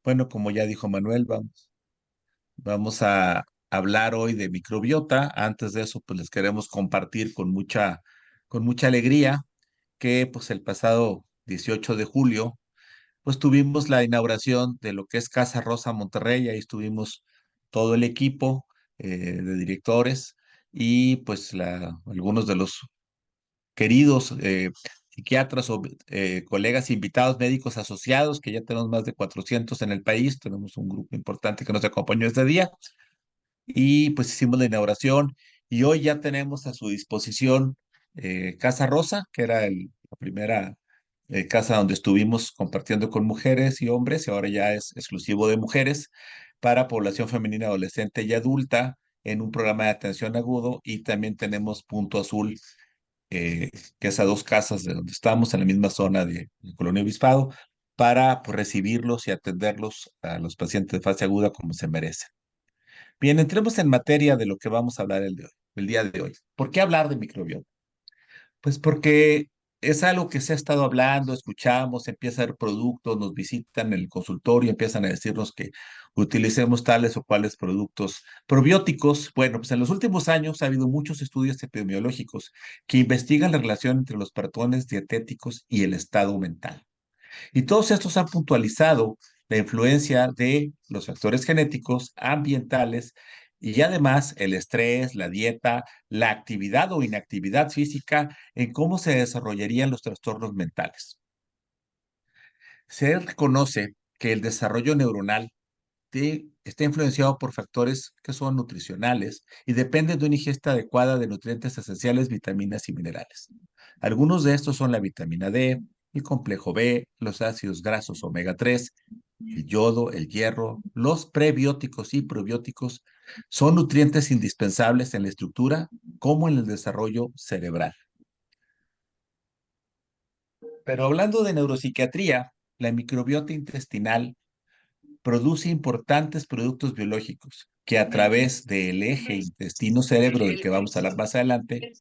Bueno, como ya dijo Manuel, vamos a hablar hoy de microbiota. Antes de eso, pues les queremos compartir con mucha alegría que pues el pasado 18 de julio, pues tuvimos la inauguración de lo que es Casa Rosa Monterrey. Ahí estuvimos todo el equipo de directores y pues algunos de los queridos psiquiatras o colegas invitados, médicos asociados, que ya tenemos más de 400 en el país. Tenemos un grupo importante que nos acompañó este día y pues hicimos la inauguración y hoy ya tenemos a su disposición Casa Rosa, que era la primera casa donde estuvimos compartiendo con mujeres y hombres, y ahora ya es exclusivo de mujeres para población femenina, adolescente y adulta en un programa de atención agudo. Y también tenemos Punto Azul, eh, que es a dos casas de donde estamos, en la misma zona de Colonia Obispado, para pues, recibirlos y atenderlos a los pacientes de fase aguda como se merecen. Bien, entremos en materia de lo que vamos a hablar el día de hoy. ¿Por qué hablar de microbiota? Pues porque es algo que se ha estado hablando, escuchamos, empieza a haber productos, nos visitan en el consultorio, empiezan a decirnos que utilicemos tales o cuales productos probióticos. Bueno, pues en los últimos años ha habido muchos estudios epidemiológicos que investigan la relación entre los patrones dietéticos y el estado mental. Y todos estos han puntualizado la influencia de los factores genéticos, ambientales y además el estrés, la dieta, la actividad o inactividad física en cómo se desarrollarían los trastornos mentales. Se reconoce que el desarrollo neuronal está influenciado por factores que son nutricionales y dependen de una ingesta adecuada de nutrientes esenciales, vitaminas y minerales. Algunos de estos son la vitamina D, el complejo B, los ácidos grasos omega 3, el yodo, el hierro. Los prebióticos y probióticos son nutrientes indispensables en la estructura como en el desarrollo cerebral. Pero hablando de neuropsiquiatría, la microbiota intestinal produce importantes productos biológicos que a través del eje intestino-cerebro, del que vamos a hablar más adelante,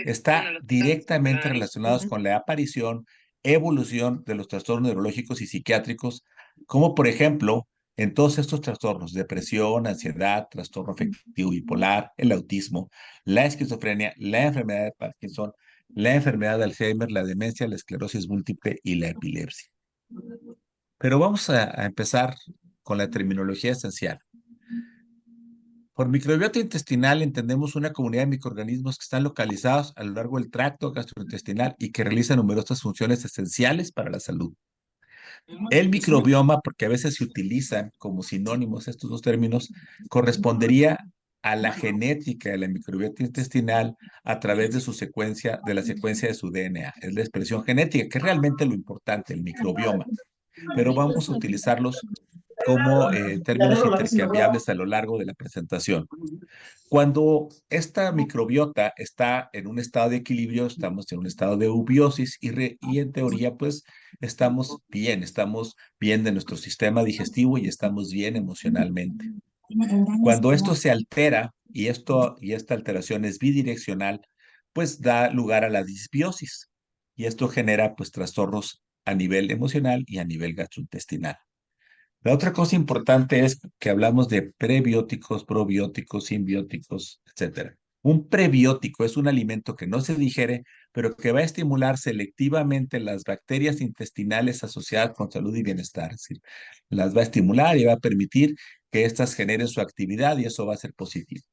está directamente relacionados con la aparición, evolución de los trastornos neurológicos y psiquiátricos, como por ejemplo, en todos estos trastornos, depresión, ansiedad, trastorno afectivo bipolar, el autismo, la esquizofrenia, la enfermedad de Parkinson, la enfermedad de Alzheimer, la demencia, la esclerosis múltiple y la epilepsia. Pero vamos a empezar con la terminología esencial. Por microbiota intestinal entendemos una comunidad de microorganismos que están localizados a lo largo del tracto gastrointestinal y que realizan numerosas funciones esenciales para la salud. El microbioma, porque a veces se utilizan como sinónimos estos dos términos, correspondería a la genética de la microbiota intestinal a través de la secuencia de su DNA. Es la expresión genética, que es realmente lo importante, el microbioma. Pero vamos a utilizarlos como términos intercambiables a lo largo de la presentación. Cuando esta microbiota está en un estado de equilibrio, estamos en un estado de eubiosis y en teoría, pues estamos bien de nuestro sistema digestivo y estamos bien emocionalmente. Cuando esto se altera y esta alteración es bidireccional, pues da lugar a la disbiosis y esto genera pues trastornos a nivel emocional y a nivel gastrointestinal. La otra cosa importante es que hablamos de prebióticos, probióticos, simbióticos, etcétera. Un prebiótico es un alimento que no se digiere, pero que va a estimular selectivamente las bacterias intestinales asociadas con salud y bienestar. Es decir, las va a estimular y va a permitir que éstas generen su actividad y eso va a ser positivo.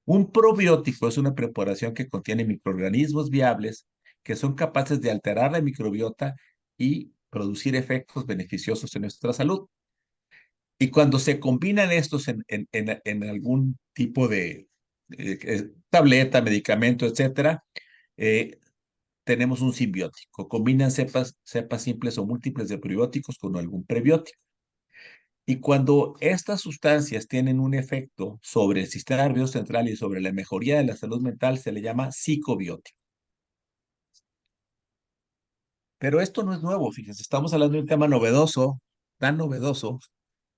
Un probiótico es una preparación que contiene microorganismos viables que son capaces de alterar la microbiota y producir efectos beneficiosos en nuestra salud. Y cuando se combinan estos en algún tipo de tableta, medicamento, etcétera, eh, tenemos un simbiótico. Combinan cepas simples o múltiples de probióticos con algún prebiótico. Y cuando estas sustancias tienen un efecto sobre el sistema nervioso central y sobre la mejoría de la salud mental, se le llama psicobiótico. Pero esto no es nuevo, fíjense, estamos hablando de un tema novedoso, tan novedoso,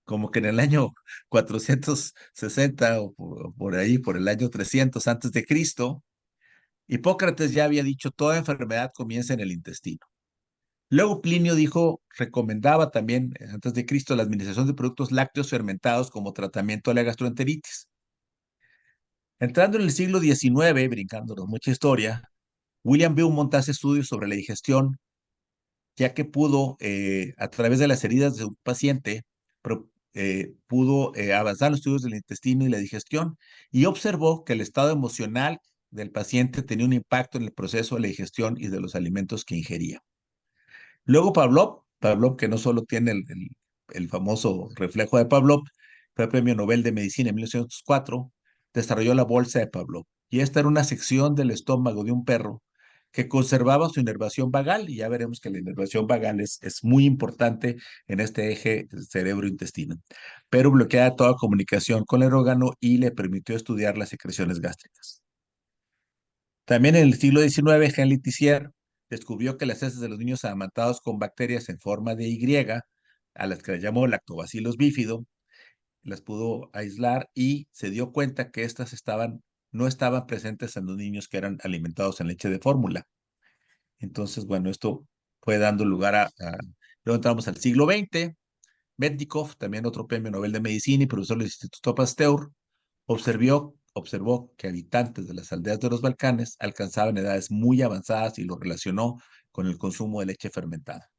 como que en el año 460 o por ahí, por el año 300 antes de Cristo, Hipócrates ya había dicho, toda enfermedad comienza en el intestino. Luego Plinio dijo, recomendaba también, antes de Cristo, la administración de productos lácteos fermentados como tratamiento de la gastroenteritis. Entrando en el siglo XIX, brincándonos mucha historia, William Beaumont hace estudios sobre la digestión, ya que pudo, a través de las heridas de un paciente, pudo avanzar los estudios del intestino y la digestión, y observó que el estado emocional del paciente tenía un impacto en el proceso de la digestión y de los alimentos que ingería. Luego Pavlov, que no solo tiene el famoso reflejo de Pavlov, fue premio Nobel de Medicina en 1904, desarrolló la bolsa de Pavlov. Y esta era una sección del estómago de un perro que conservaba su inervación vagal, y ya veremos que la inervación vagal es muy importante en este eje cerebro-intestino, pero bloqueaba toda comunicación con el órgano y le permitió estudiar las secreciones gástricas. También en el siglo XIX, Henry Tissier descubrió que las heces de los niños amamantados con bacterias en forma de Y, a las que le llamó Lactobacillus bífido, las pudo aislar y se dio cuenta que estas no estaban presentes en los niños que eran alimentados en leche de fórmula. Entonces, bueno, esto fue dando lugar luego entramos al siglo XX. Metchnikoff, también otro premio Nobel de Medicina y profesor del Instituto Pasteur, observó que habitantes de las aldeas de los Balcanes alcanzaban edades muy avanzadas y lo relacionó con el consumo de leche fermentada.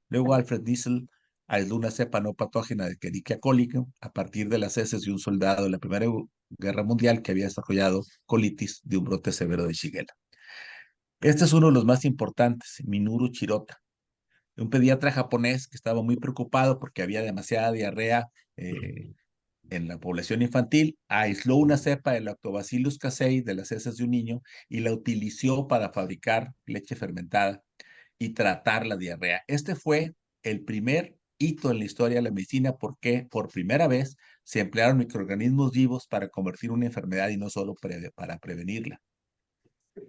Luego Alfred Nissl aisló una cepa no patógena de Escherichia coli a partir de las heces de un soldado de la Primera Guerra Mundial que había desarrollado colitis de un brote severo de Shigella. Este es uno de los más importantes, Minoru Shirota, un pediatra japonés que estaba muy preocupado porque había demasiada diarrea en la población infantil, aisló una cepa de Lactobacillus casei de las heces de un niño y la utilizó para fabricar leche fermentada y tratar la diarrea. Este fue el primer hito en la historia de la medicina porque por primera vez se emplearon microorganismos vivos para convertir una enfermedad y no solo para prevenirla.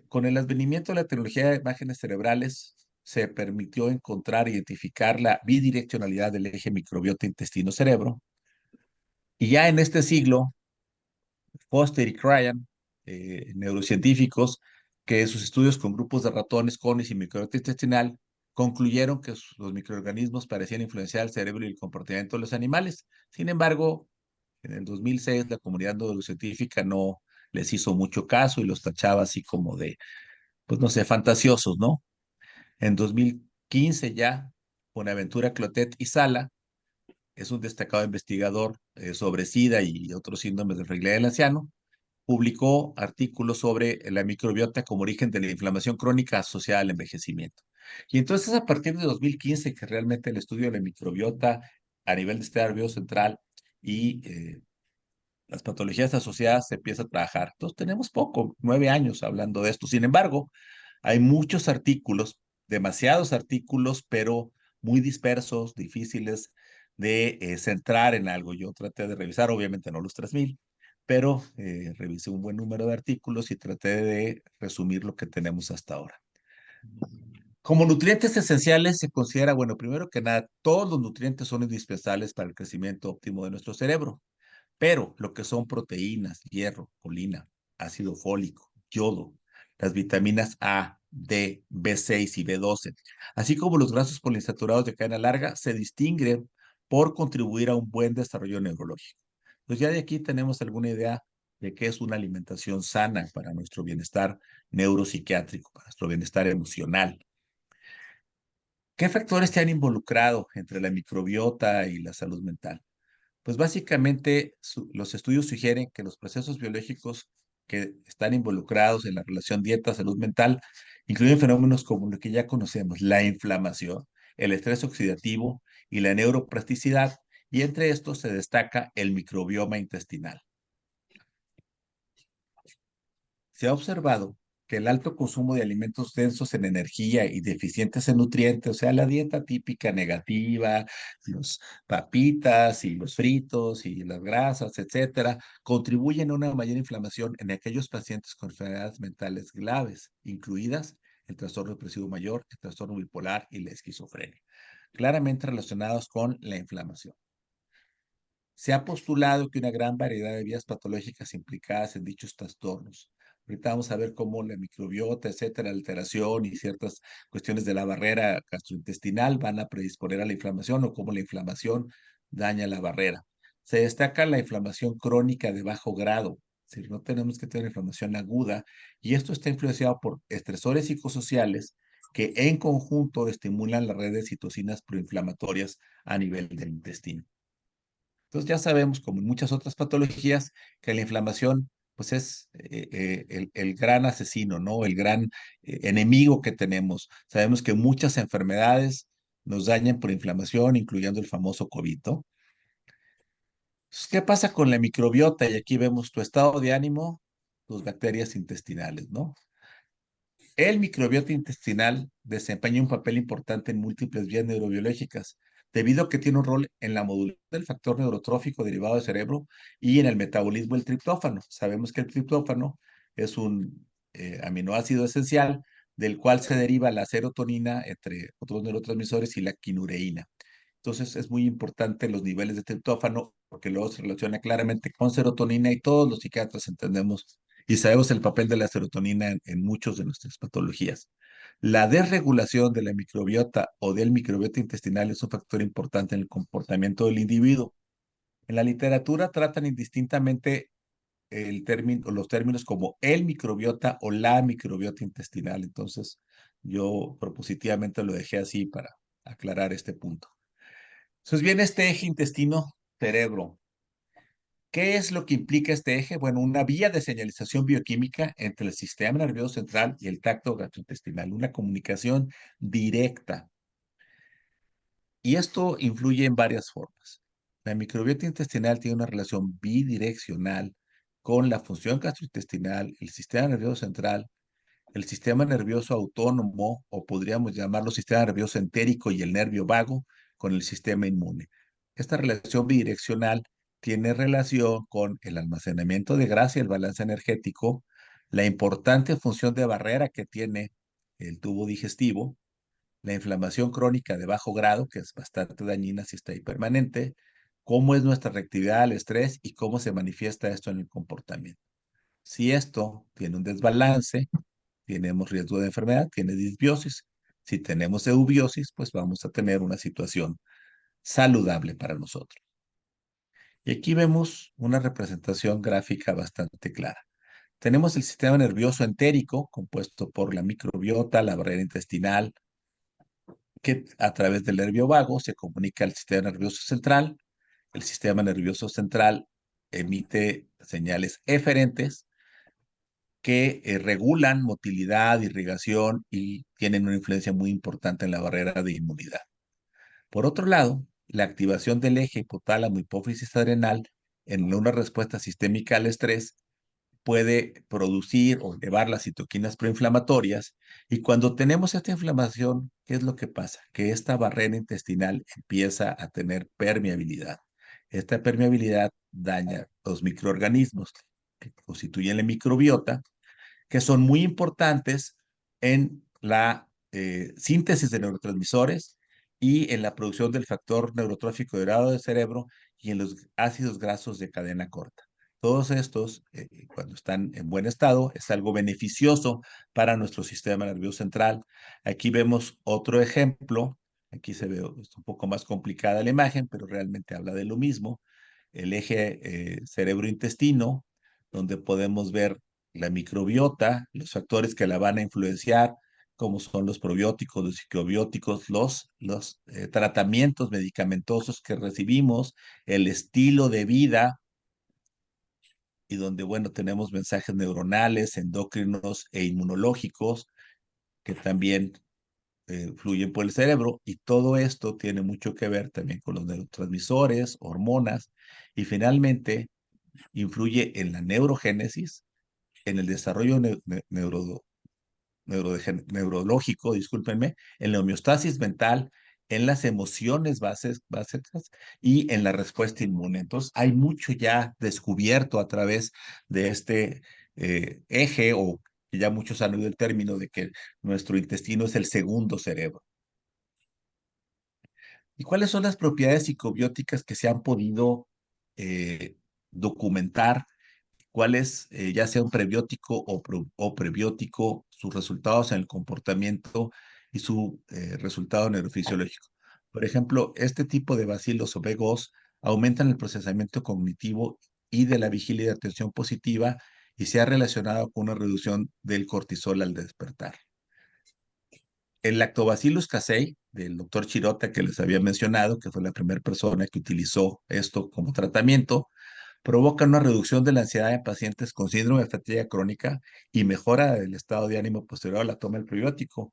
Con el advenimiento de la tecnología de imágenes cerebrales, se permitió encontrar e identificar la bidireccionalidad del eje microbiota intestino-cerebro. Y ya en este siglo, Foster y Cryan, neurocientíficos, que sus estudios con grupos de ratones, conis y microbiota intestinal concluyeron que los microorganismos parecían influenciar el cerebro y el comportamiento de los animales. Sin embargo, en el 2006 la comunidad neurocientífica no les hizo mucho caso y los tachaba así como de, pues no sé, fantasiosos, ¿no? En 2015 ya, Bonaventura Clotet y Sala es un destacado investigador sobre SIDA y otros síndromes de fragilidad del anciano, publicó artículos sobre la microbiota como origen de la inflamación crónica asociada al envejecimiento. Y entonces a partir de 2015 que realmente el estudio de la microbiota a nivel del sistema nervioso central y las patologías asociadas se empieza a trabajar. Entonces tenemos poco, 9 años hablando de esto. Sin embargo, hay muchos artículos, demasiados artículos, pero muy dispersos, difíciles de centrar en algo. Yo traté de revisar, obviamente no los 3000, pero revisé un buen número de artículos y traté de resumir lo que tenemos hasta ahora. Como nutrientes esenciales se considera, bueno, primero que nada, todos los nutrientes son indispensables para el crecimiento óptimo de nuestro cerebro. Pero lo que son proteínas, hierro, colina, ácido fólico, yodo, las vitaminas A, D, B6 y B12, así como los grasos poliinsaturados de cadena larga, se distinguen por contribuir a un buen desarrollo neurológico. Pues ya de aquí tenemos alguna idea de qué es una alimentación sana para nuestro bienestar neuropsiquiátrico, para nuestro bienestar emocional. ¿Qué factores se han involucrado entre la microbiota y la salud mental? Pues básicamente los estudios sugieren que los procesos biológicos que están involucrados en la relación dieta-salud mental incluyen fenómenos como lo que ya conocemos, la inflamación, el estrés oxidativo y la neuroplasticidad, y entre estos se destaca el microbioma intestinal. Se ha observado que el alto consumo de alimentos densos en energía y deficientes en nutrientes, o sea, la dieta típica negativa, los papitas y los fritos y las grasas, etcétera, contribuyen a una mayor inflamación en aquellos pacientes con enfermedades mentales graves, incluidas el trastorno depresivo mayor, el trastorno bipolar y la esquizofrenia, claramente relacionados con la inflamación. Se ha postulado que una gran variedad de vías patológicas implicadas en dichos trastornos Ahorita vamos a ver cómo la microbiota, etcétera, alteración y ciertas cuestiones de la barrera gastrointestinal van a predisponer a la inflamación o cómo la inflamación daña la barrera. Se destaca la inflamación crónica de bajo grado, es decir, no tenemos que tener inflamación aguda y esto está influenciado por estresores psicosociales que en conjunto estimulan la red de citocinas proinflamatorias a nivel del intestino. Entonces ya sabemos, como en muchas otras patologías, que la inflamación pues es el gran asesino, ¿no? El gran enemigo que tenemos. Sabemos que muchas enfermedades nos dañan por inflamación, incluyendo el famoso COVID, ¿no? Entonces, ¿qué pasa con la microbiota? Y aquí vemos tu estado de ánimo, tus bacterias intestinales, ¿no? El microbiota intestinal desempeña un papel importante en múltiples vías neurobiológicas, debido a que tiene un rol en la modulación del factor neurotrófico derivado del cerebro y en el metabolismo del triptófano. Sabemos que el triptófano es un aminoácido esencial del cual se deriva la serotonina, entre otros neurotransmisores, y la quinureína. Entonces es muy importante los niveles de triptófano porque luego se relaciona claramente con serotonina y todos los psiquiatras entendemos y sabemos el papel de la serotonina en muchas de nuestras patologías. La desregulación de la microbiota o del microbiota intestinal es un factor importante en el comportamiento del individuo. En la literatura tratan indistintamente el término, los términos como el microbiota o la microbiota intestinal. Entonces, yo propositivamente lo dejé así para aclarar este punto. Entonces viene este eje intestino-cerebro. ¿Qué es lo que implica este eje? Bueno, una vía de señalización bioquímica entre el sistema nervioso central y el tracto gastrointestinal, una comunicación directa. Y esto influye en varias formas. La microbiota intestinal tiene una relación bidireccional con la función gastrointestinal, el sistema nervioso central, el sistema nervioso autónomo, o podríamos llamarlo sistema nervioso entérico, y el nervio vago con el sistema inmune. Esta relación bidireccional tiene relación con el almacenamiento de grasa y el balance energético, la importante función de barrera que tiene el tubo digestivo, la inflamación crónica de bajo grado, que es bastante dañina si está ahí permanente, cómo es nuestra reactividad al estrés y cómo se manifiesta esto en el comportamiento. Si esto tiene un desbalance, tenemos riesgo de enfermedad, tiene disbiosis. Si tenemos eubiosis, pues vamos a tener una situación saludable para nosotros. Y aquí vemos una representación gráfica bastante clara. Tenemos el sistema nervioso entérico, compuesto por la microbiota, la barrera intestinal, que a través del nervio vago se comunica al sistema nervioso central. El sistema nervioso central emite señales eferentes que regulan motilidad, irrigación y tienen una influencia muy importante en la barrera de inmunidad. Por otro lado, la activación del eje hipotálamo-hipófisis adrenal en una respuesta sistémica al estrés puede producir o elevar las citoquinas proinflamatorias, y cuando tenemos esta inflamación, ¿qué es lo que pasa? Que esta barrera intestinal empieza a tener permeabilidad. Esta permeabilidad daña los microorganismos que constituyen la microbiota, que son muy importantes en la síntesis de neurotransmisores y en la producción del factor neurotrófico derivado del cerebro y en los ácidos grasos de cadena corta. Todos estos, cuando están en buen estado, es algo beneficioso para nuestro sistema nervioso central. Aquí vemos otro ejemplo. Aquí se ve un poco más complicada la imagen, pero realmente habla de lo mismo. El eje cerebro-intestino, donde podemos ver la microbiota, los factores que la van a influenciar, como son los probióticos, los psicobióticos, los tratamientos medicamentosos que recibimos, el estilo de vida, y donde, bueno, tenemos mensajes neuronales, endocrinos e inmunológicos que también fluyen por el cerebro, y todo esto tiene mucho que ver también con los neurotransmisores, hormonas, y finalmente influye en la neurogénesis, en el desarrollo neurológico, discúlpenme, en la homeostasis mental, en las emociones básicas y en la respuesta inmune. Entonces, hay mucho ya descubierto a través de este eje, o que ya muchos han oído el término de que nuestro intestino es el segundo cerebro. ¿Y cuáles son las propiedades psicobióticas que se han podido eh, documentar cuál es, ya sea un prebiótico o prebiótico, sus resultados en el comportamiento y su resultado neurofisiológico. Por ejemplo, este tipo de bacilos o BGOS aumentan el procesamiento cognitivo y de la vigilia y de atención positiva y se ha relacionado con una reducción del cortisol al despertar. El Lactobacillus casei del doctor Chirota, que les había mencionado, que fue la primera persona que utilizó esto como tratamiento, provoca una reducción de la ansiedad en pacientes con síndrome de fatiga crónica y mejora el estado de ánimo posterior a la toma del probiótico.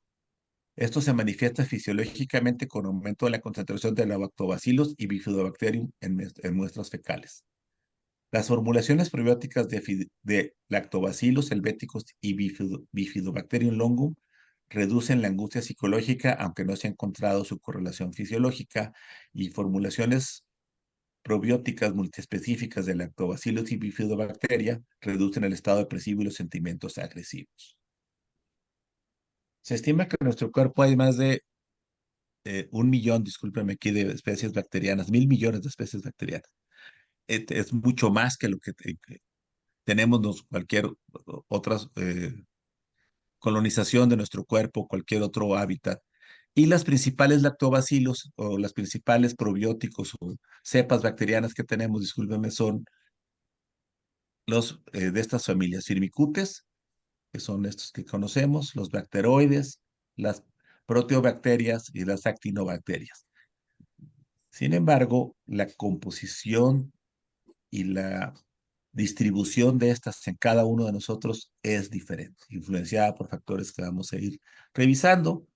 Esto se manifiesta fisiológicamente con aumento de la concentración de lactobacillus y bifidobacterium en muestras fecales. Las formulaciones probióticas de lactobacillus helvéticos y bifidobacterium longum reducen la angustia psicológica, aunque no se ha encontrado su correlación fisiológica, y formulaciones probióticas multiespecíficas de lactobacillus y bifidobacteria reducen el estado depresivo y los sentimientos agresivos. Se estima que en nuestro cuerpo hay más de 1 millón, discúlpeme aquí, de especies bacterianas, 1.000 millones de especies bacterianas. Es mucho más que lo que tenemos cualquier otra colonización de nuestro cuerpo, cualquier otro hábitat. Y las principales lactobacilos o las principales probióticos o cepas bacterianas que tenemos, discúlpenme, son los de estas familias, Firmicutes, que son estos que conocemos, los bacteroides, las proteobacterias y las actinobacterias. Sin embargo, la composición y la distribución de estas en cada uno de nosotros es diferente, influenciada por factores que vamos a ir revisando.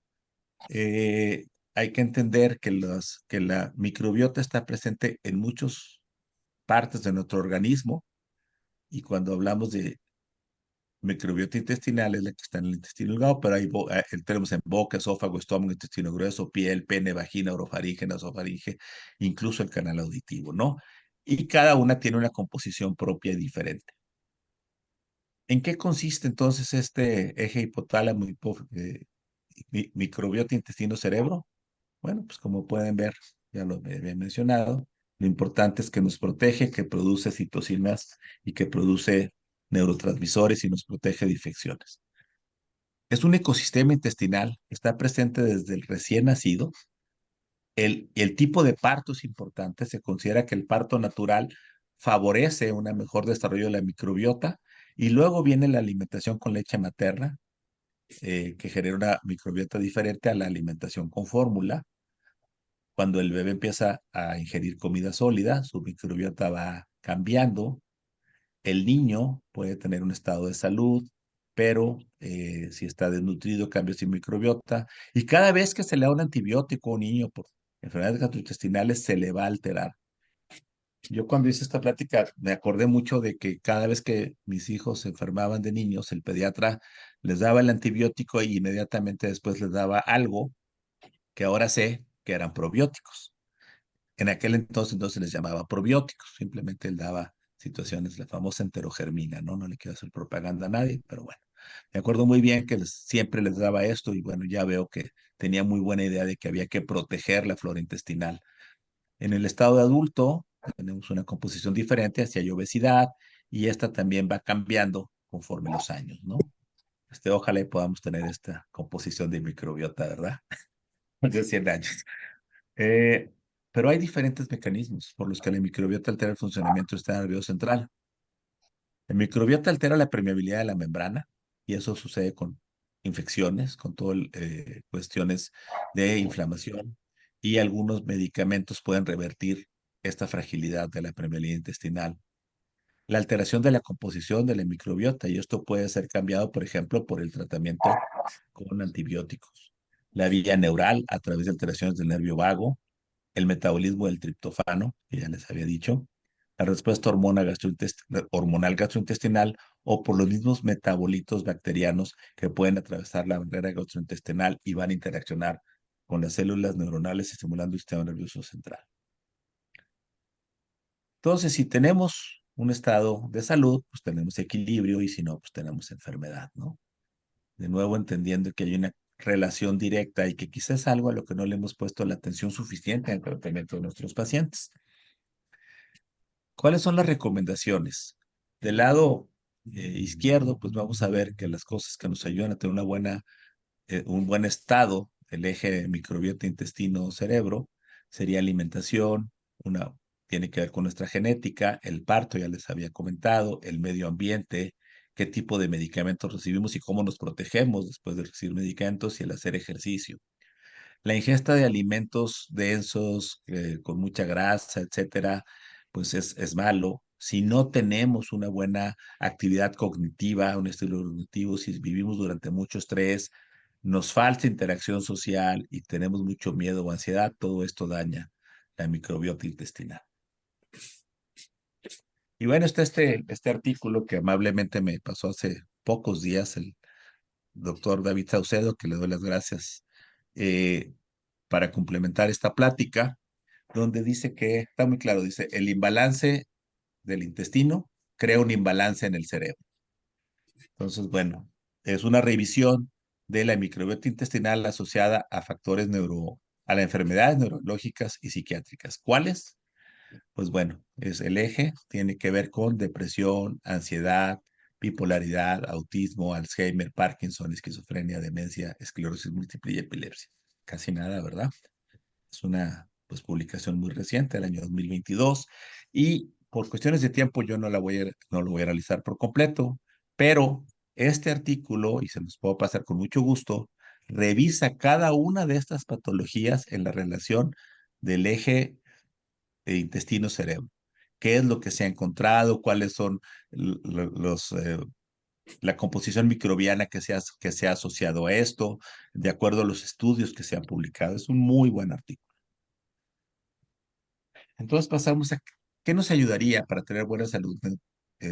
Hay que entender que la microbiota está presente en muchas partes de nuestro organismo y cuando hablamos de microbiota intestinal es la que está en el intestino delgado, pero tenemos en boca, esófago, estómago, intestino grueso, piel, pene, vagina, orofaringe, nasofaringe, incluso el canal auditivo, ¿no? Y cada una tiene una composición propia y diferente. ¿En qué consiste entonces este eje hipotálamo, microbiota intestino-cerebro? Bueno, pues como pueden ver, ya lo había mencionado, lo importante es que nos protege, que produce citocinas y que produce neurotransmisores y nos protege de infecciones. Es un ecosistema intestinal que está presente desde el recién nacido. El tipo de parto es importante. Se considera que el parto natural favorece un mejor desarrollo de la microbiota y luego viene la alimentación con leche materna, que genera una microbiota diferente a la alimentación con fórmula. Cuando el bebé empieza a ingerir comida sólida, su microbiota va cambiando. El niño puede tener un estado de salud, pero si está desnutrido, cambia su microbiota. Y cada vez que se le da un antibiótico a un niño por enfermedades gastrointestinales, se le va a alterar. Yo cuando hice esta plática me acordé mucho de que cada vez que mis hijos se enfermaban de niños, el pediatra les daba el antibiótico y inmediatamente después les daba algo que ahora sé que eran probióticos. En aquel entonces se les llamaba probióticos, simplemente él daba situaciones, la famosa enterogermina, ¿no? No le quiero hacer propaganda a nadie, pero bueno, me acuerdo muy bien que siempre les daba esto y bueno, ya veo que tenía muy buena idea de que había que proteger la flora intestinal. En el estado de adulto tenemos una composición diferente, hacia hay obesidad y esta también va cambiando conforme los años, ¿no? Ojalá y podamos tener esta composición de microbiota, ¿verdad? De 100 años. Eh, pero hay diferentes mecanismos por los que la microbiota altera el funcionamiento del sistema nervioso central. La microbiota altera la permeabilidad de la membrana y eso sucede con infecciones, con todo cuestiones de inflamación y algunos medicamentos pueden revertir esta fragilidad de la permeabilidad intestinal. La alteración de la composición de la microbiota y esto puede ser cambiado, por ejemplo, por el tratamiento con antibióticos. La vía neural a través de alteraciones del nervio vago, el metabolismo del triptofano, que ya les había dicho, la respuesta hormonal gastrointestinal o por los mismos metabolitos bacterianos que pueden atravesar la barrera gastrointestinal y van a interaccionar con las células neuronales estimulando el sistema nervioso central. Entonces, si tenemos un estado de salud, pues tenemos equilibrio y si no, pues tenemos enfermedad, ¿no? De nuevo, entendiendo que hay una relación directa y que quizás es algo a lo que no le hemos puesto la atención suficiente en el tratamiento de nuestros pacientes. ¿Cuáles son las recomendaciones? Del lado izquierdo, pues vamos a ver que las cosas que nos ayudan a tener un buen estado, el eje microbiota intestino-cerebro, sería alimentación, tiene que ver con nuestra genética, el parto, ya les había comentado, el medio ambiente, qué tipo de medicamentos recibimos y cómo nos protegemos después de recibir medicamentos y el hacer ejercicio. La ingesta de alimentos densos, con mucha grasa, etcétera, pues es malo. Si no tenemos una buena actividad cognitiva, un estilo cognitivo, si vivimos durante mucho estrés, nos falta interacción social y tenemos mucho miedo o ansiedad, todo esto daña la microbiota intestinal. Y bueno, está este artículo que amablemente me pasó hace pocos días el doctor David Saucedo, que le doy las gracias eh, para complementar esta plática, donde dice que, está muy claro, dice, el imbalance del intestino crea un imbalance en el cerebro. Entonces, bueno, es una revisión de la microbiota intestinal asociada a a las enfermedades neurológicas y psiquiátricas. ¿Cuáles? Pues bueno, es el eje, tiene que ver con depresión, ansiedad, bipolaridad, autismo, Alzheimer, Parkinson, esquizofrenia, demencia, esclerosis múltiple y epilepsia. Casi nada, ¿verdad? Es una pues, publicación muy reciente, del año 2022, y por cuestiones de tiempo yo no lo voy a realizar por completo, pero este artículo, y se los puedo pasar con mucho gusto, revisa cada una de estas patologías en la relación del eje intestino-cerebro. ¿Qué es lo que se ha encontrado? ¿Cuáles son la composición microbiana que se ha asociado a esto, de acuerdo a los estudios que se han publicado? Es un muy buen artículo. Entonces pasamos a qué nos ayudaría para tener buena salud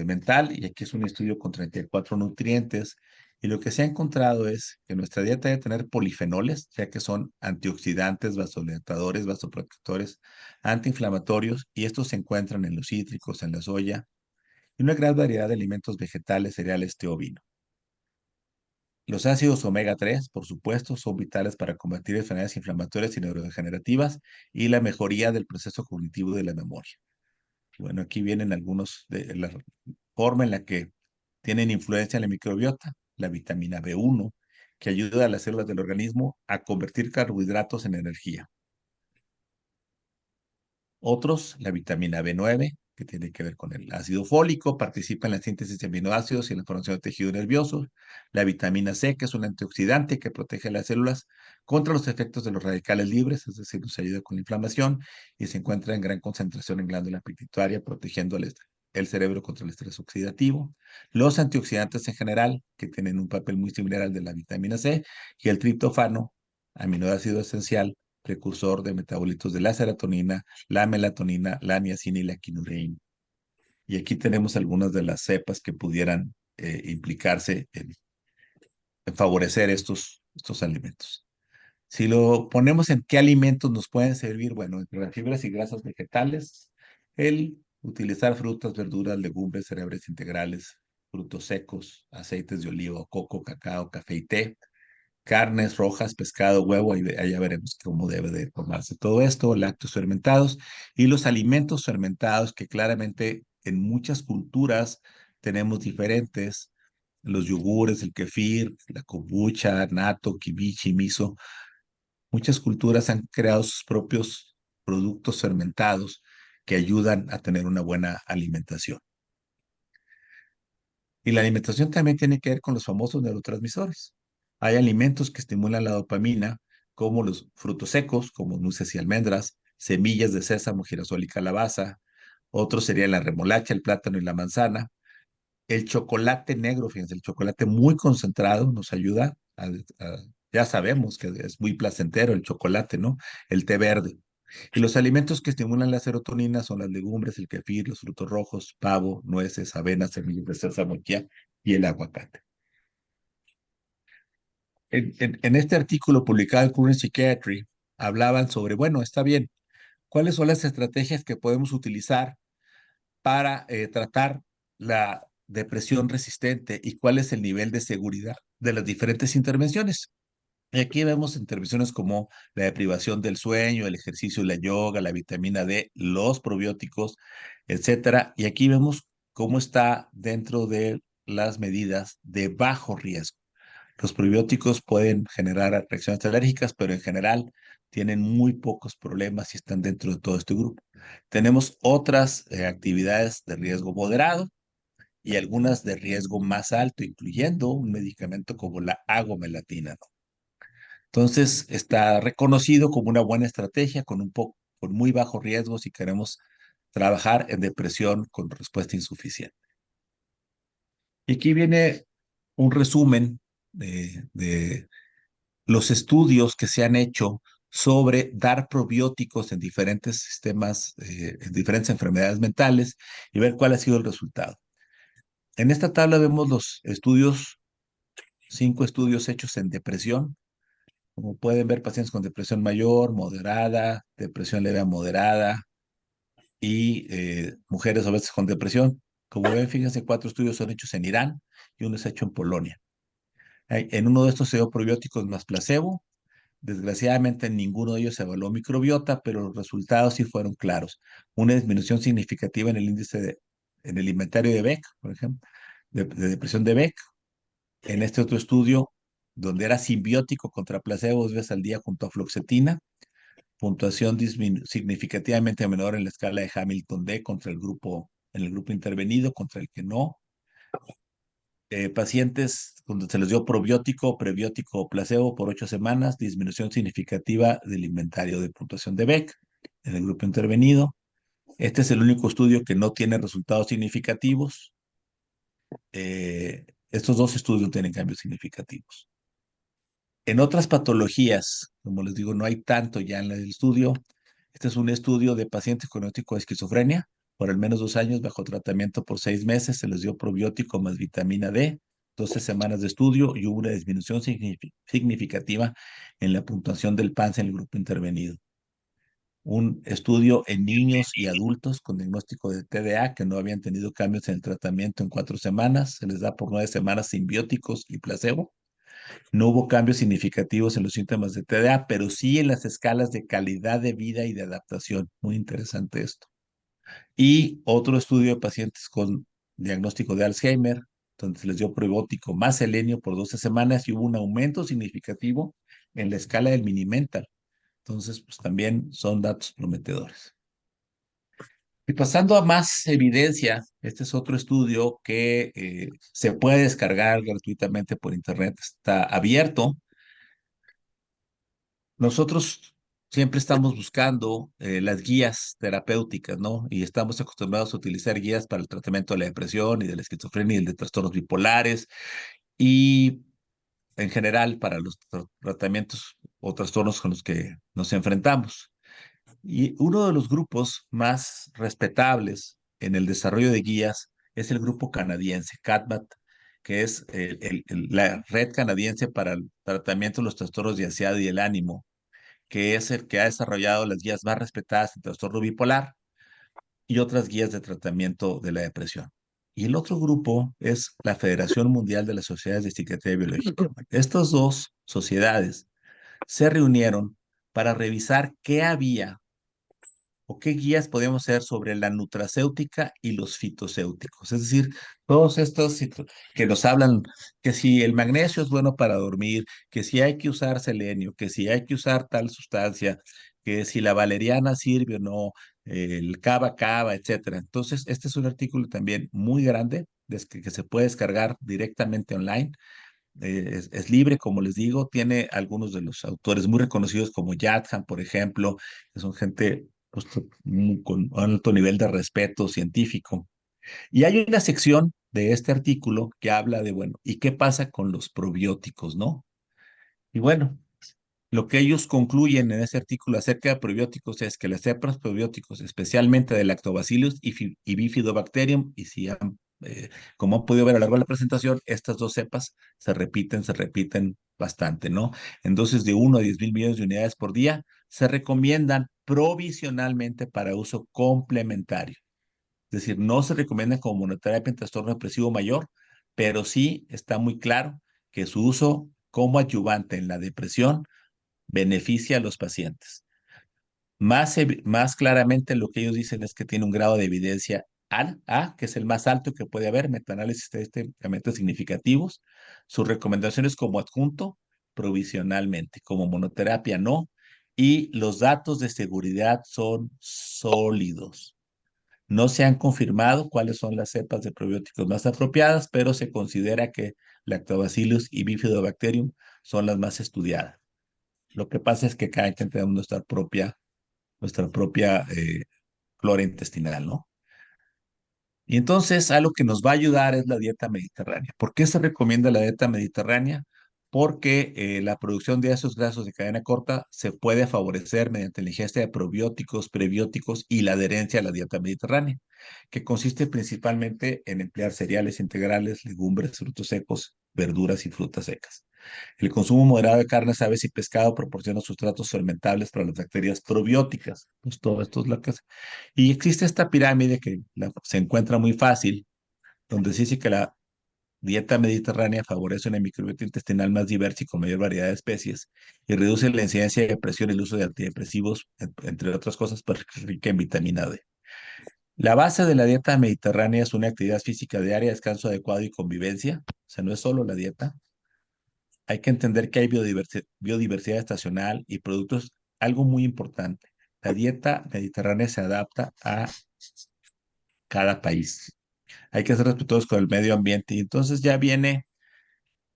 mental. Y aquí es un estudio con 34 nutrientes. Y lo que se ha encontrado es que nuestra dieta debe tener polifenoles, ya que son antioxidantes, vasodilatadores, vasoprotectores, antiinflamatorios, y estos se encuentran en los cítricos, en la soya, y una gran variedad de alimentos vegetales, cereales, té o vino. Los ácidos omega 3, por supuesto, son vitales para combatir enfermedades inflamatorias y neurodegenerativas y la mejoría del proceso cognitivo de la memoria. Bueno, aquí vienen algunos de la forma en la que tienen influencia en la microbiota. La vitamina B1, que ayuda a las células del organismo a convertir carbohidratos en energía. Otros, la vitamina B9, que tiene que ver con el ácido fólico, participa en la síntesis de aminoácidos y en la formación de tejido nervioso. La vitamina C, que es un antioxidante que protege las células contra los efectos de los radicales libres, es decir, nos ayuda con la inflamación y se encuentra en gran concentración en glándula pituitaria, protegiendo el cerebro contra el estrés oxidativo. Los antioxidantes en general, que tienen un papel muy similar al de la vitamina C, y el triptofano, aminoácido esencial, precursor de metabolitos de la serotonina, la melatonina, la niacina y la quinurreína. Y aquí tenemos algunas de las cepas que pudieran implicarse en favorecer estos alimentos. Si lo ponemos en qué alimentos nos pueden servir, bueno, entre las fibras y grasas vegetales, el utilizar frutas, verduras, legumbres, cereales integrales, frutos secos, aceites de oliva, coco, cacao, café y té, carnes rojas, pescado, huevo, ahí ya veremos cómo debe de tomarse todo esto, lácteos fermentados y los alimentos fermentados que claramente en muchas culturas tenemos diferentes, los yogures, el kefir, la kombucha, natto, kimchi, miso. Muchas culturas han creado sus propios productos fermentados que ayudan a tener una buena alimentación. Y la alimentación también tiene que ver con los famosos neurotransmisores. Hay alimentos que estimulan la dopamina, como los frutos secos, como nueces y almendras, semillas de sésamo, girasol y calabaza. Otros serían la remolacha, el plátano y la manzana. El chocolate negro, fíjense, el chocolate muy concentrado nos ayuda ya sabemos que es muy placentero el chocolate, ¿no? El té verde. Y los alimentos que estimulan la serotonina son las legumbres, el kefir, los frutos rojos, pavo, nueces, avena, semillas de sésamo y el aguacate. En este artículo publicado en Current Psychiatry, hablaban sobre, bueno, está bien, ¿cuáles son las estrategias que podemos utilizar para tratar la depresión resistente y cuál es el nivel de seguridad de las diferentes intervenciones? Y aquí vemos intervenciones como la deprivación del sueño, el ejercicio, la yoga, la vitamina D, los probióticos, etcétera. Y aquí vemos cómo está dentro de las medidas de bajo riesgo. Los probióticos pueden generar reacciones alérgicas, pero en general tienen muy pocos problemas y están dentro de todo este grupo. Tenemos otras actividades de riesgo moderado y algunas de riesgo más alto, incluyendo un medicamento como la agomelatina, ¿no? Entonces, está reconocido como una buena estrategia con muy bajo riesgo si queremos trabajar en depresión con respuesta insuficiente. Y aquí viene un resumen de los estudios que se han hecho sobre dar probióticos en diferentes sistemas, en diferentes enfermedades mentales y ver cuál ha sido el resultado. En esta tabla vemos los estudios, 5 estudios hechos en depresión. Como pueden ver, pacientes con depresión mayor, moderada, depresión leve a moderada y mujeres a veces con depresión. Como ven, fíjense, 4 estudios son hechos en Irán y uno es hecho en Polonia. En uno de estos se dio probióticos más placebo. Desgraciadamente, en ninguno de ellos se evaluó microbiota, pero los resultados sí fueron claros. Una disminución significativa en el en el inventario de Beck, por ejemplo, de depresión de Beck. En este otro estudio, donde era simbiótico contra placebo 2 veces al día junto a fluoxetina, puntuación significativamente menor en la escala de Hamilton-D contra en el grupo intervenido, contra el que no. Pacientes cuando se les dio probiótico, prebiótico o placebo por 8 semanas, disminución significativa del inventario de puntuación de Beck en el grupo intervenido. Este es el único estudio que no tiene resultados significativos. Estos 2 estudios no tienen cambios significativos. En otras patologías, como les digo, no hay tanto ya en el estudio. Este es un estudio de pacientes con diagnóstico de esquizofrenia por al menos 2 años bajo tratamiento por 6 meses. Se les dio probiótico más vitamina D, 12 semanas de estudio y hubo una disminución significativa en la puntuación del PANSS en el grupo intervenido. Un estudio en niños y adultos con diagnóstico de TDA que no habían tenido cambios en el tratamiento en 4 semanas. Se les da por 9 semanas simbióticos y placebo. No hubo cambios significativos en los síntomas de TDA, pero sí en las escalas de calidad de vida y de adaptación. Muy interesante esto. Y otro estudio de pacientes con diagnóstico de Alzheimer, donde se les dio probiótico más selenio por 12 semanas y hubo un aumento significativo en la escala del Mini-Mental. Entonces, pues también son datos prometedores. Y pasando a más evidencia, este es otro estudio que se puede descargar gratuitamente por internet, está abierto. Nosotros siempre estamos buscando las guías terapéuticas, ¿no? Y estamos acostumbrados a utilizar guías para el tratamiento de la depresión y de la esquizofrenia y el de trastornos bipolares y en general para los tratamientos o trastornos con los que nos enfrentamos. Y uno de los grupos más respetables en el desarrollo de guías es el grupo canadiense, CATBAT, que es la red canadiense para el tratamiento de los trastornos de ansiedad y el ánimo, que es el que ha desarrollado las guías más respetadas en trastorno bipolar y otras guías de tratamiento de la depresión. Y el otro grupo es la Federación Mundial de las Sociedades de Psiquiatría Biológica. Estas 2 sociedades se reunieron para revisar qué había o qué guías podemos hacer sobre la nutracéutica y los fitocéuticos. Es decir, todos estos que nos hablan que si el magnesio es bueno para dormir, que si hay que usar selenio, que si hay que usar tal sustancia, que si la valeriana sirve o no, el cava cava, etcétera. Entonces, este es un artículo también muy grande que se puede descargar directamente online. Es libre, como les digo, tiene algunos de los autores muy reconocidos como Yadham, por ejemplo, que son gente pues, con un alto nivel de respeto científico. Y hay una sección de este artículo que habla de, bueno, ¿y qué pasa con los probióticos, no? Y bueno, lo que ellos concluyen en ese artículo acerca de probióticos es que las cepas probióticos, especialmente de Lactobacillus y Bifidobacterium, y si como han podido ver a lo largo de la presentación, estas 2 cepas se repiten bastante, ¿no? En dosis de 1 a 10 mil millones de unidades por día, se recomiendan provisionalmente para uso complementario. Es decir, no se recomienda como monoterapia en trastorno depresivo mayor, pero sí está muy claro que su uso como adyuvante en la depresión beneficia a los pacientes. Más claramente lo que ellos dicen es que tiene un grado de evidencia A, que es el más alto que puede haber, metaanálisis estadísticamente significativos. Sus recomendaciones como adjunto, provisionalmente, como monoterapia no, y los datos de seguridad son sólidos. No se han confirmado cuáles son las cepas de probióticos más apropiadas, pero se considera que Lactobacillus y Bifidobacterium son las más estudiadas. Lo que pasa es que cada quien tenemos nuestra propia flora intestinal, ¿no? Y entonces, algo que nos va a ayudar es la dieta mediterránea. ¿Por qué se recomienda la dieta mediterránea? Porque la producción de ácidos grasos de cadena corta se puede favorecer mediante la ingesta de probióticos, prebióticos y la adherencia a la dieta mediterránea, que consiste principalmente en emplear cereales integrales, legumbres, frutos secos, verduras y frutas secas. El consumo moderado de carnes, aves y pescado proporciona sustratos fermentables para las bacterias probióticas. Pues todo esto es lo que hace. Y existe esta pirámide que se encuentra muy fácil, donde se dice que la dieta mediterránea favorece una microbiota intestinal más diversa y con mayor variedad de especies y reduce la incidencia de depresión y el uso de antidepresivos, entre otras cosas, pues rica en vitamina D. La base de la dieta mediterránea es una actividad física diaria, descanso adecuado y convivencia. O sea, no es solo la dieta. Hay que entender que hay biodiversidad estacional y productos, algo muy importante. La dieta mediterránea se adapta a cada país. Hay que ser respetuosos con el medio ambiente y entonces ya viene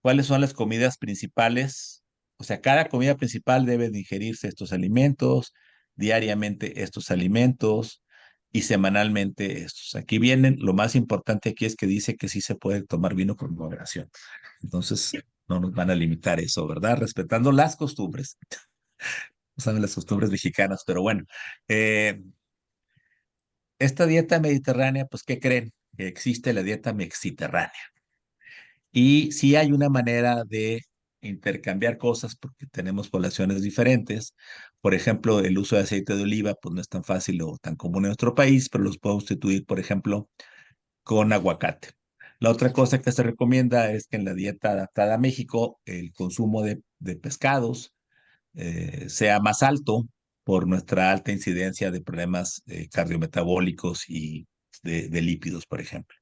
cuáles son las comidas principales. O sea, cada comida principal debe de ingerirse estos alimentos, diariamente estos alimentos y semanalmente estos. Aquí vienen, lo más importante aquí es que dice que sí se puede tomar vino con moderación. Entonces, no nos van a limitar eso, ¿verdad? Respetando las costumbres. No saben las costumbres mexicanas, pero bueno. Eh, esta dieta mediterránea, pues, ¿qué creen? Que existe la dieta mexiterránea. Y sí hay una manera de intercambiar cosas porque tenemos poblaciones diferentes. Por ejemplo, el uso de aceite de oliva, pues no es tan fácil o tan común en nuestro país, pero los podemos sustituir, por ejemplo, con aguacate. La otra cosa que se recomienda es que en la dieta adaptada a México, el consumo de pescados sea más alto por nuestra alta incidencia de problemas cardiometabólicos y de lípidos, por ejemplo.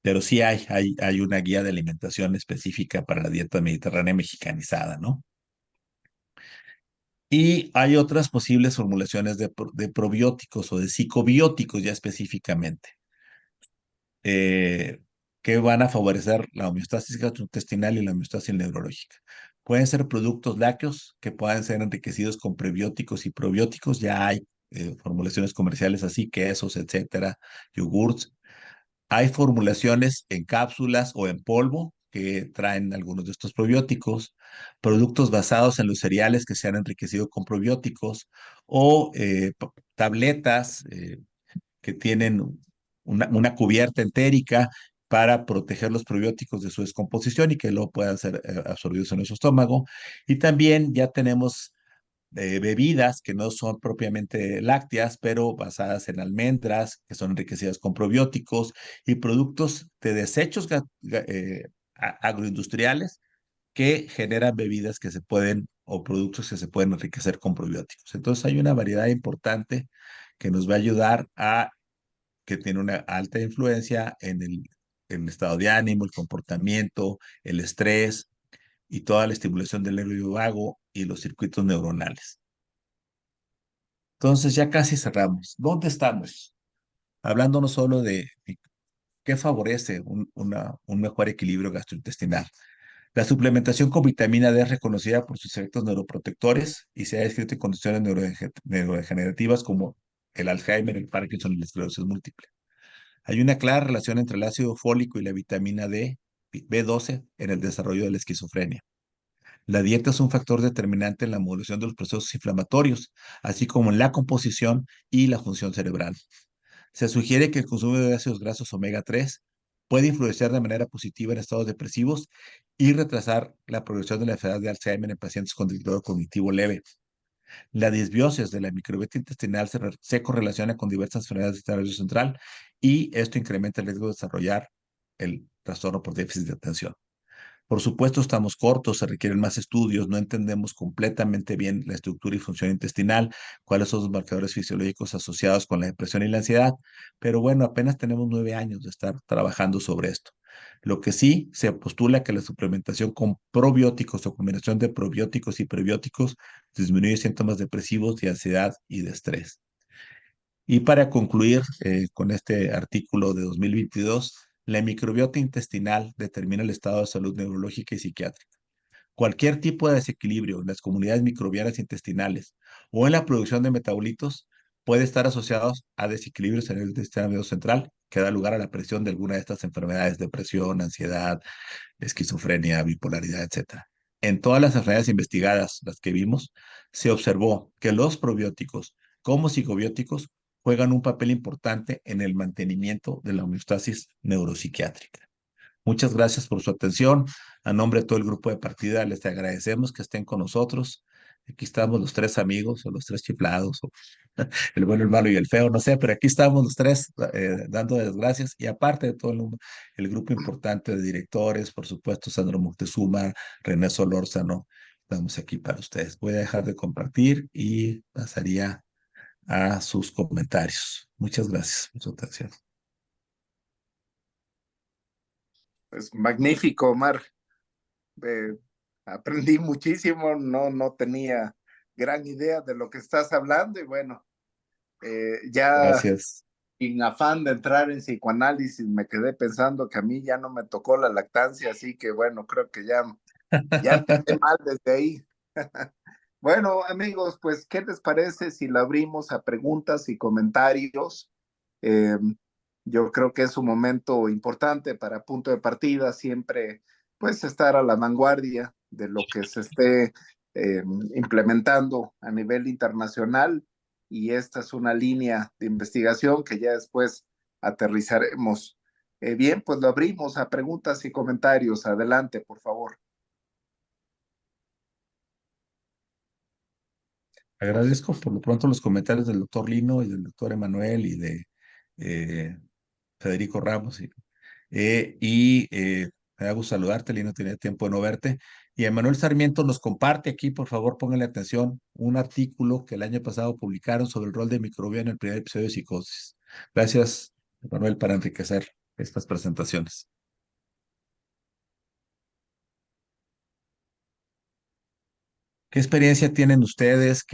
Pero sí hay una guía de alimentación específica para la dieta mediterránea mexicanizada, ¿no? Y hay otras posibles formulaciones de probióticos o de psicobióticos ya específicamente, eh, que van a favorecer la homeostasis gastrointestinal y la homeostasis neurológica. Pueden ser productos lácteos que puedan ser enriquecidos con prebióticos y probióticos. Ya hay formulaciones comerciales así, quesos, etcétera, yogurts. Hay formulaciones en cápsulas o en polvo que traen algunos de estos probióticos, productos basados en los cereales que se han enriquecido con probióticos o tabletas que tienen una cubierta entérica para proteger los probióticos de su descomposición y que luego puedan ser absorbidos en nuestro estómago. Y también ya tenemos bebidas que no son propiamente lácteas, pero basadas en almendras, que son enriquecidas con probióticos, y productos de desechos agroindustriales que generan bebidas que se pueden, o productos que se pueden enriquecer con probióticos. Entonces hay una variedad importante que nos va a ayudar a que tiene una alta influencia en el estado de ánimo, el comportamiento, el estrés y toda la estimulación del nervio vago y los circuitos neuronales. Entonces ya casi cerramos. ¿Dónde estamos? Hablando no solo de qué favorece un mejor equilibrio gastrointestinal. La suplementación con vitamina D es reconocida por sus efectos neuroprotectores y se ha descrito en condiciones neurodegenerativas como el Alzheimer, el Parkinson y la esclerosis múltiple. Hay una clara relación entre el ácido fólico y la vitamina D, B12, en el desarrollo de la esquizofrenia. La dieta es un factor determinante en la modulación de los procesos inflamatorios, así como en la composición y la función cerebral. Se sugiere que el consumo de ácidos grasos omega 3 puede influenciar de manera positiva en estados depresivos y retrasar la progresión de la enfermedad de Alzheimer en pacientes con deterioro cognitivo leve. La disbiosis de la microbiota intestinal se correlaciona con diversas enfermedades del sistema nervioso central y esto incrementa el riesgo de desarrollar el trastorno por déficit de atención. Por supuesto, estamos cortos, se requieren más estudios, no entendemos completamente bien la estructura y función intestinal, cuáles son los marcadores fisiológicos asociados con la depresión y la ansiedad, pero bueno, apenas tenemos 9 años de estar trabajando sobre esto. Lo que sí se postula que la suplementación con probióticos o combinación de probióticos y prebióticos disminuye síntomas depresivos de ansiedad y de estrés. Y para concluir con este artículo de 2022, la microbiota intestinal determina el estado de salud neurológica y psiquiátrica. Cualquier tipo de desequilibrio en las comunidades microbianas intestinales o en la producción de metabolitos puede estar asociado a desequilibrios en el sistema nervioso central que da lugar a la presión de alguna de estas enfermedades, depresión, ansiedad, esquizofrenia, bipolaridad, etcétera. En todas las enfermedades investigadas, las que vimos, se observó que los probióticos como psicobióticos juegan un papel importante en el mantenimiento de la homeostasis neuropsiquiátrica. Muchas gracias por su atención. A nombre de todo el grupo de partida, les agradecemos que estén con nosotros. Aquí estamos los tres amigos o los tres chiflados, o el bueno, el malo y el feo, no sé, pero aquí estamos los tres dando las gracias y aparte de todo el grupo importante de directores, por supuesto, Sandro Moctezuma, René Solórzano, estamos aquí para ustedes. Voy a dejar de compartir y pasaría a sus comentarios. Muchas gracias por su atención. Pues magnífico, Omar. Eh, Aprendí muchísimo, no tenía gran idea de lo que estás hablando y bueno, ya Gracias. sin afán de entrar en psicoanálisis, me quedé pensando que a mí ya no me tocó la lactancia, así que bueno, creo que ya empecé mal desde ahí. Bueno, amigos, pues, ¿qué les parece si lo abrimos a preguntas y comentarios? Eh, yo creo que es un momento importante para punto de partida, siempre pues estar a la vanguardia de lo que se esté implementando a nivel internacional y esta es una línea de investigación que ya después aterrizaremos. Bien, pues lo abrimos a preguntas y comentarios. Adelante, por favor. Agradezco por lo pronto los comentarios del doctor Lino y del doctor Emanuel y de eh, Federico Ramos. Me da gusto saludarte, Lino, tenía tiempo de no verte. Y Emanuel Sarmiento nos comparte aquí, por favor, pónganle atención, un artículo que el año pasado publicaron sobre el rol de microbiota en el primer episodio de psicosis. Gracias, Emanuel, para enriquecer estas presentaciones. ¿Qué experiencia tienen ustedes?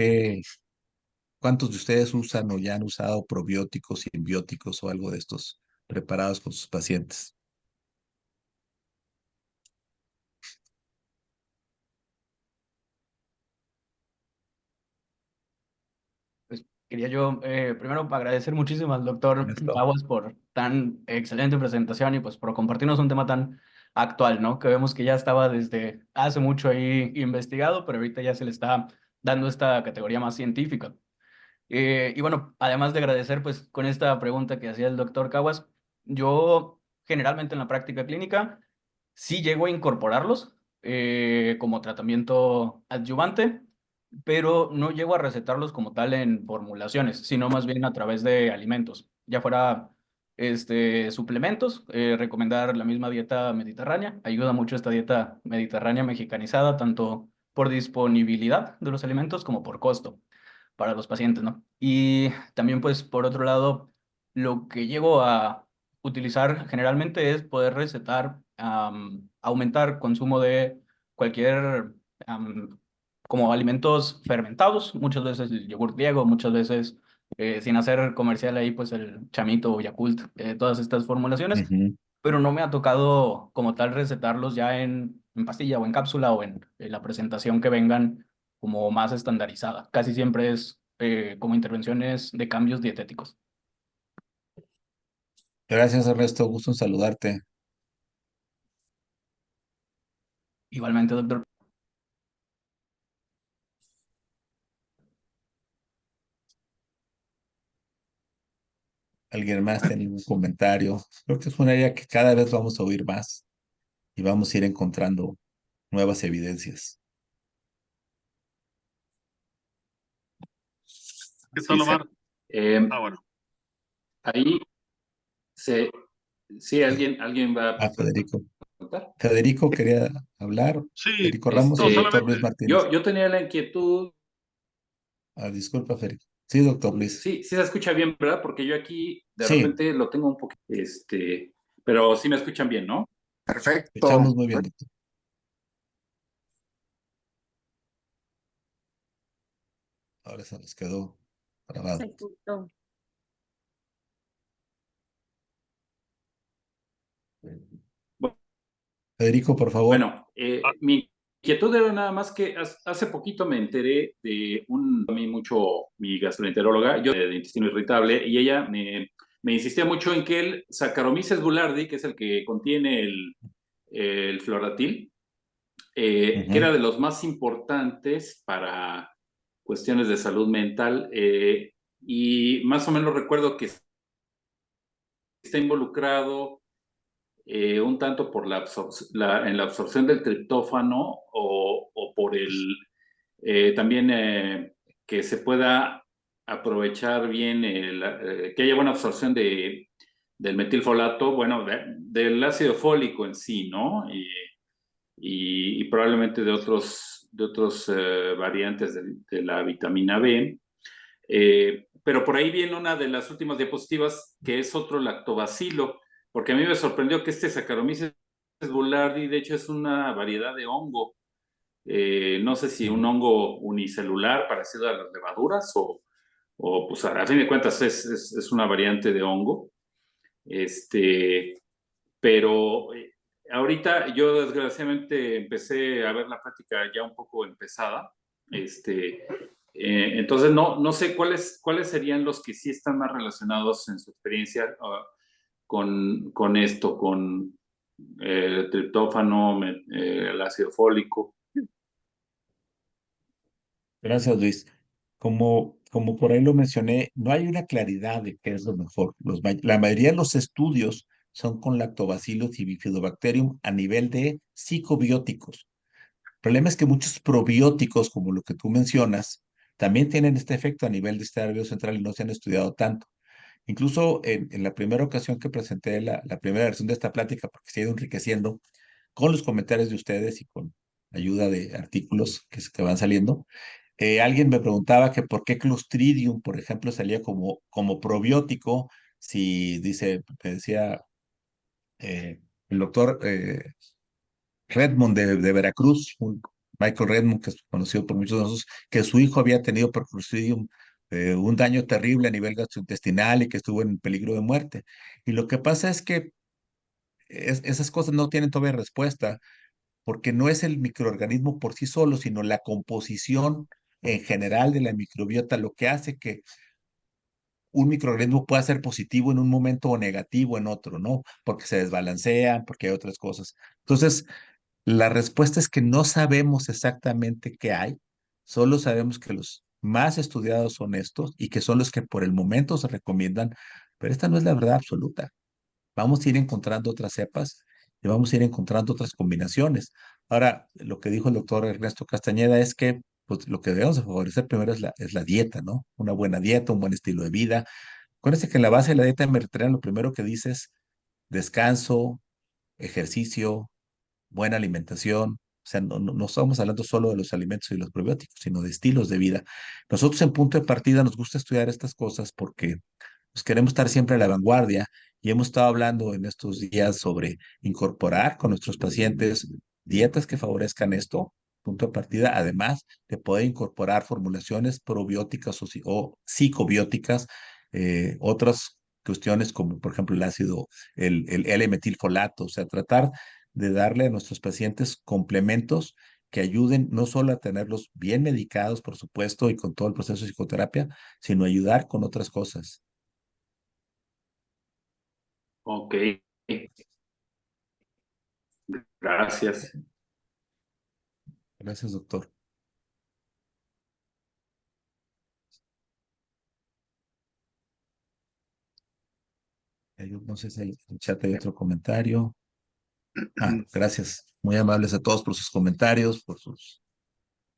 ¿Cuántos de ustedes usan o ya han usado probióticos, simbióticos o algo de estos preparados con sus pacientes? Pues quería yo primero agradecer muchísimo al doctor Ernesto. Aguas por tan excelente presentación y pues por compartirnos un tema tan actual, ¿no? Que vemos que ya estaba desde hace mucho ahí investigado, pero ahorita ya se le está dando esta categoría más científica. Y bueno, además de agradecer, pues con esta pregunta que hacía el doctor Caguas, yo generalmente en la práctica clínica sí llego a incorporarlos como tratamiento adyuvante, pero no llego a recetarlos como tal en formulaciones, sino más bien a través de alimentos, ya fuera suplementos, recomendar la misma dieta mediterránea. Ayuda mucho esta dieta mediterránea mexicanizada, tanto por disponibilidad de los alimentos como por costo para los pacientes, ¿no? Y también, pues, por otro lado, lo que llego a utilizar generalmente es poder recetar, aumentar consumo de cualquier, como alimentos fermentados, muchas veces el yogur griego, muchas veces, sin hacer comercial ahí, pues el chamito o Yakult, todas estas formulaciones, Ujú. pero no me ha tocado como tal recetarlos ya en pastilla o en cápsula o en la presentación que vengan como más estandarizada. Casi siempre es como intervenciones de cambios dietéticos. Gracias, Ernesto. Gusto en saludarte. Igualmente, doctor. ¿Alguien más tiene algún comentario? Creo que es un área que cada vez vamos a oír más y vamos a ir encontrando nuevas evidencias. ¿Qué tal, Omar? Bueno. Ahí se, sí, alguien va. Federico. Federico quería hablar. Sí, Federico Ramos no, y el doctor solamente, Luis Martínez. Yo tenía la inquietud, Disculpa, Federico. Sí, doctor Luis. sí se escucha bien, ¿verdad? Porque yo aquí de Sí, repente lo tengo un poquito, pero sí me escuchan bien, ¿no? Perfecto. echamos muy bien, doctor. Ahora se nos quedó grabado. Se cortó. Federico, por favor. Bueno, mi inquietud era nada más que hace poquito me enteré de a mí mucho mi gastroenteróloga, yo de intestino irritable, y ella me insistía mucho en que el Saccharomyces boulardii, que es el que contiene el fluoratil, que era de los más importantes para cuestiones de salud mental, y más o menos recuerdo que está involucrado un tanto por en la absorción del triptófano o por también que se pueda aprovechar bien, que haya buena absorción del metilfolato, bueno, del ácido fólico en sí, ¿no? Y probablemente de otros variantes de la vitamina B. Pero por ahí viene una de las últimas diapositivas que es otro lactobacilo, porque a mí me sorprendió que este Saccharomyces boulardii, de hecho, es una variedad de hongo. No sé si un hongo unicelular parecido a las levaduras o pues a fin de cuentas es una variante de hongo. Pero ahorita yo desgraciadamente empecé a ver la práctica ya un poco empezada. Entonces no sé cuáles serían los que sí están más relacionados en su experiencia con esto, con el triptófano, el ácido fólico. Gracias, Luis. Como por ahí lo mencioné, no hay una claridad de qué es lo mejor. La mayoría de los estudios son con lactobacillus y bifidobacterium a nivel de psicobióticos. El problema es que muchos probióticos, como lo que tú mencionas, también tienen este efecto a nivel de este nervio central y no se han estudiado tanto. Incluso en la primera ocasión que presenté la primera versión de esta plática, porque se ha ido enriqueciendo con los comentarios de ustedes y con ayuda de artículos que van saliendo, alguien me preguntaba que por qué Clostridium, por ejemplo, salía como probiótico, si dice, me decía el doctor Redmond de Veracruz, Michael Redmond, que es conocido por muchos de nosotros, que su hijo había tenido por Clostridium un daño terrible a nivel gastrointestinal y que estuvo en peligro de muerte. Y lo que pasa es que esas cosas no tienen todavía respuesta, porque no es el microorganismo por sí solo, sino la composición en general de la microbiota lo que hace que un microorganismo pueda ser positivo en un momento o negativo en otro, ¿no? Porque se desbalancean, porque hay otras cosas. Entonces, la respuesta es que no sabemos exactamente qué hay, solo sabemos que los más estudiados son estos y que son los que por el momento se recomiendan, pero esta no es la verdad absoluta. Vamos a ir encontrando otras cepas y vamos a ir encontrando otras combinaciones. Ahora, lo que dijo el doctor Ernesto Castañeda es que pues, lo que debemos de favorecer primero es la dieta, ¿no? Una buena dieta, un buen estilo de vida. Acuérdense que en la base de la dieta mediterránea lo primero que dice es descanso, ejercicio, buena alimentación. O sea, no estamos hablando solo de los alimentos y los probióticos, sino de estilos de vida. Nosotros en punto de partida nos gusta estudiar estas cosas porque pues, queremos estar siempre a la vanguardia y hemos estado hablando en estos días sobre incorporar con nuestros pacientes dietas que favorezcan esto, punto de partida, además de poder incorporar formulaciones probióticas o psicobióticas, otras cuestiones como por ejemplo el ácido, el L-metilfolato, o sea, tratar de darle a nuestros pacientes complementos que ayuden no solo a tenerlos bien medicados, por supuesto, y con todo el proceso de psicoterapia, sino ayudar con otras cosas. Ok, gracias. Gracias, doctor. Yo no sé si en el chat hay otro comentario. Gracias. Muy amables a todos por sus comentarios,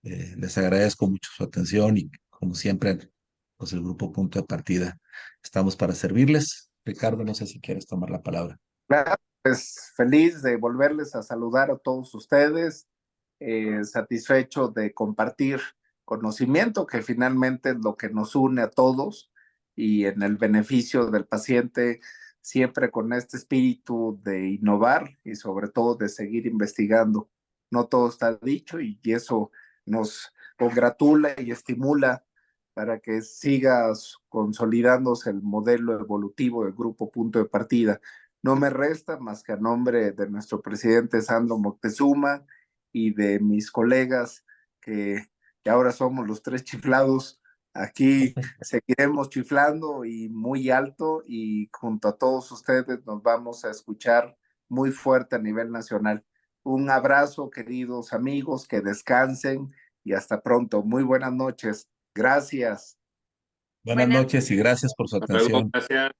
les agradezco mucho su atención y como siempre, pues el grupo Punto de Partida. Estamos para servirles. Ricardo, no sé si quieres tomar la palabra. Claro Pues feliz de volverles a saludar a todos ustedes, satisfecho de compartir conocimiento, que finalmente es lo que nos une a todos, y en el beneficio del paciente, siempre con este espíritu de innovar y sobre todo de seguir investigando. No todo está dicho y eso nos congratula y estimula para que siga consolidándose el modelo evolutivo del Grupo Punto de Partida. No me resta más que a nombre de nuestro presidente Sandro Moctezuma y de mis colegas que ahora somos los tres chiflados. Aquí seguiremos chiflando y muy alto, y junto a todos ustedes nos vamos a escuchar muy fuerte a nivel nacional. Un abrazo, queridos amigos, que descansen y hasta pronto. Muy buenas noches. Gracias. Buenas noches y gracias por su Hasta luego, atención. gracias.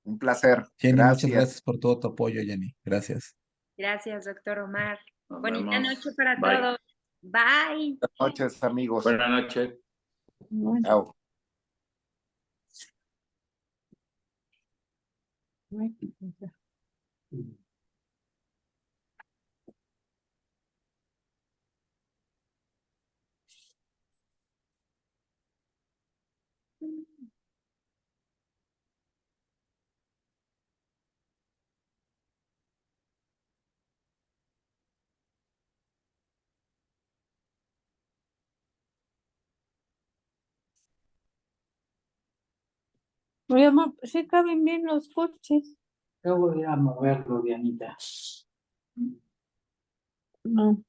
Un placer. Jenny, muchas Gracias. gracias por todo tu apoyo, Jenny. Gracias. Gracias, doctor Omar. Nos Bonita vemos. noche para Bye. todos. Bye. Buenas noches, amigos. Buenas noches. Chao. Oye, amor, sí caben bien los coches. Yo voy a moverlo, Dianita. No.